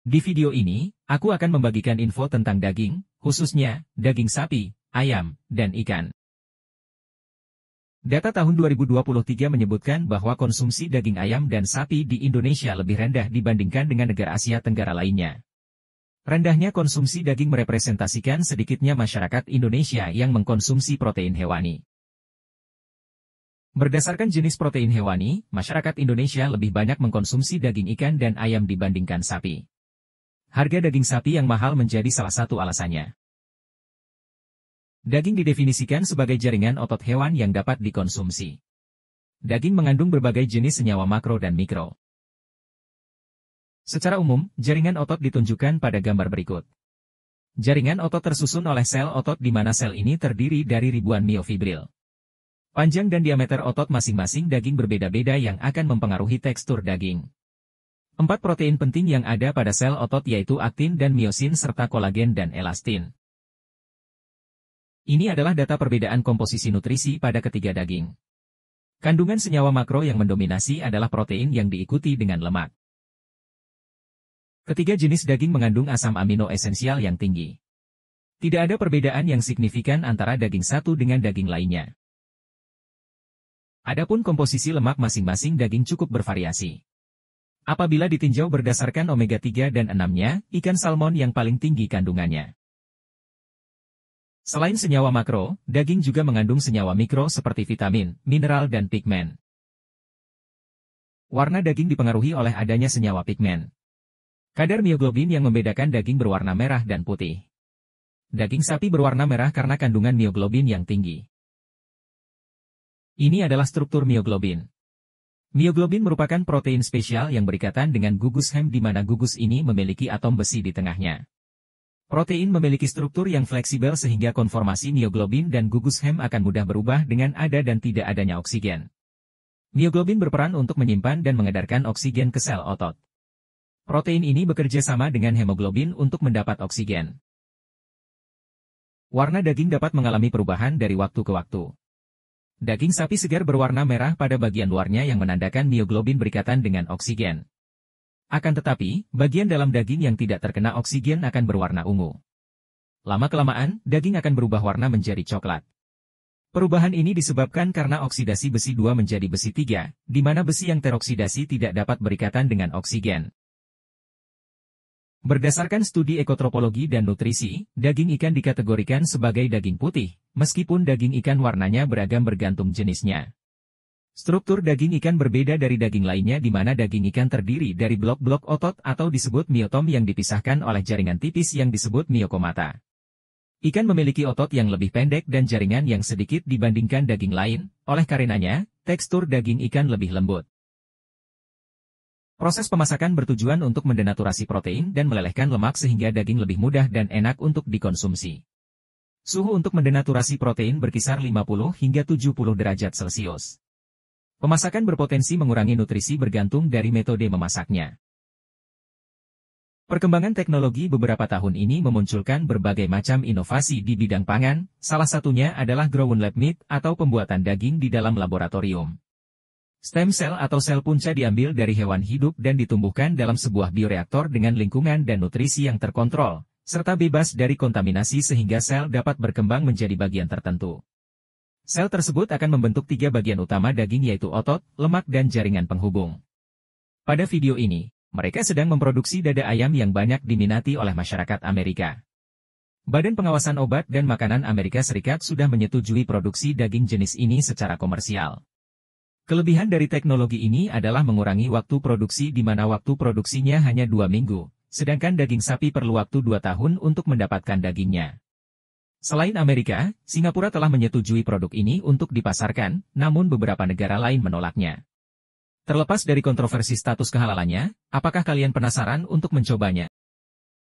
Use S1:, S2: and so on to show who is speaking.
S1: Di video ini, aku akan membagikan info tentang daging, khususnya daging sapi, ayam, dan ikan. Data tahun 2023 menyebutkan bahwa konsumsi daging ayam dan sapi di Indonesia lebih rendah dibandingkan dengan negara Asia Tenggara lainnya. Rendahnya konsumsi daging merepresentasikan sedikitnya masyarakat Indonesia yang mengkonsumsi protein hewani. Berdasarkan jenis protein hewani, masyarakat Indonesia lebih banyak mengkonsumsi daging ikan dan ayam dibandingkan sapi. Harga daging sapi yang mahal menjadi salah satu alasannya. Daging didefinisikan sebagai jaringan otot hewan yang dapat dikonsumsi. Daging mengandung berbagai jenis senyawa makro dan mikro. Secara umum, jaringan otot ditunjukkan pada gambar berikut. Jaringan otot tersusun oleh sel otot di mana sel ini terdiri dari ribuan miofibril. Panjang dan diameter otot masing-masing daging berbeda-beda yang akan mempengaruhi tekstur daging. 4 protein penting yang ada pada sel otot yaitu aktin dan miosin serta kolagen dan elastin. Ini adalah data perbedaan komposisi nutrisi pada ketiga daging. Kandungan senyawa makro yang mendominasi adalah protein yang diikuti dengan lemak. Ketiga jenis daging mengandung asam amino esensial yang tinggi. Tidak ada perbedaan yang signifikan antara daging satu dengan daging lainnya. Adapun komposisi lemak masing-masing daging cukup bervariasi. Apabila ditinjau berdasarkan omega 3 dan 6-nya, ikan salmon yang paling tinggi kandungannya. Selain senyawa makro, daging juga mengandung senyawa mikro seperti vitamin, mineral dan pigmen. Warna daging dipengaruhi oleh adanya senyawa pigmen. Kadar mioglobin yang membedakan daging berwarna merah dan putih. Daging sapi berwarna merah karena kandungan mioglobin yang tinggi. Ini adalah struktur mioglobin. Mioglobin merupakan protein spesial yang berikatan dengan gugus hem di mana gugus ini memiliki atom besi di tengahnya. Protein memiliki struktur yang fleksibel sehingga konformasi mioglobin dan gugus hem akan mudah berubah dengan ada dan tidak adanya oksigen. Mioglobin berperan untuk menyimpan dan mengedarkan oksigen ke sel otot. Protein ini bekerja sama dengan hemoglobin untuk mendapat oksigen. Warna daging dapat mengalami perubahan dari waktu ke waktu. Daging sapi segar berwarna merah pada bagian luarnya yang menandakan mioglobin berikatan dengan oksigen. Akan tetapi, bagian dalam daging yang tidak terkena oksigen akan berwarna ungu. Lama-kelamaan, daging akan berubah warna menjadi coklat. Perubahan ini disebabkan karena oksidasi besi 2 menjadi besi 3, di mana besi yang teroksidasi tidak dapat berikatan dengan oksigen. Berdasarkan studi ekotropologi dan nutrisi, daging ikan dikategorikan sebagai daging putih, meskipun daging ikan warnanya beragam bergantung jenisnya. Struktur daging ikan berbeda dari daging lainnya di mana daging ikan terdiri dari blok-blok otot atau disebut miotom yang dipisahkan oleh jaringan tipis yang disebut miokomata. Ikan memiliki otot yang lebih pendek dan jaringan yang sedikit dibandingkan daging lain, oleh karenanya, tekstur daging ikan lebih lembut. Proses pemasakan bertujuan untuk mendenaturasi protein dan melelehkan lemak sehingga daging lebih mudah dan enak untuk dikonsumsi. Suhu untuk mendenaturasi protein berkisar 50 hingga 70 derajat Celcius. Pemasakan berpotensi mengurangi nutrisi bergantung dari metode memasaknya. Perkembangan teknologi beberapa tahun ini memunculkan berbagai macam inovasi di bidang pangan, salah satunya adalah grown lab meat atau pembuatan daging di dalam laboratorium. Stem cell atau sel punca diambil dari hewan hidup dan ditumbuhkan dalam sebuah bioreaktor dengan lingkungan dan nutrisi yang terkontrol, serta bebas dari kontaminasi sehingga sel dapat berkembang menjadi bagian tertentu. Sel tersebut akan membentuk 3 bagian utama daging yaitu otot, lemak dan jaringan penghubung. Pada video ini, mereka sedang memproduksi dada ayam yang banyak diminati oleh masyarakat Amerika. Badan Pengawasan Obat dan Makanan Amerika Serikat sudah menyetujui produksi daging jenis ini secara komersial. Kelebihan dari teknologi ini adalah mengurangi waktu produksi di mana waktu produksinya hanya 2 minggu, sedangkan daging sapi perlu waktu 2 tahun untuk mendapatkan dagingnya. Selain Amerika, Singapura telah menyetujui produk ini untuk dipasarkan, namun beberapa negara lain menolaknya. Terlepas dari kontroversi status kehalalannya, apakah kalian penasaran untuk mencobanya?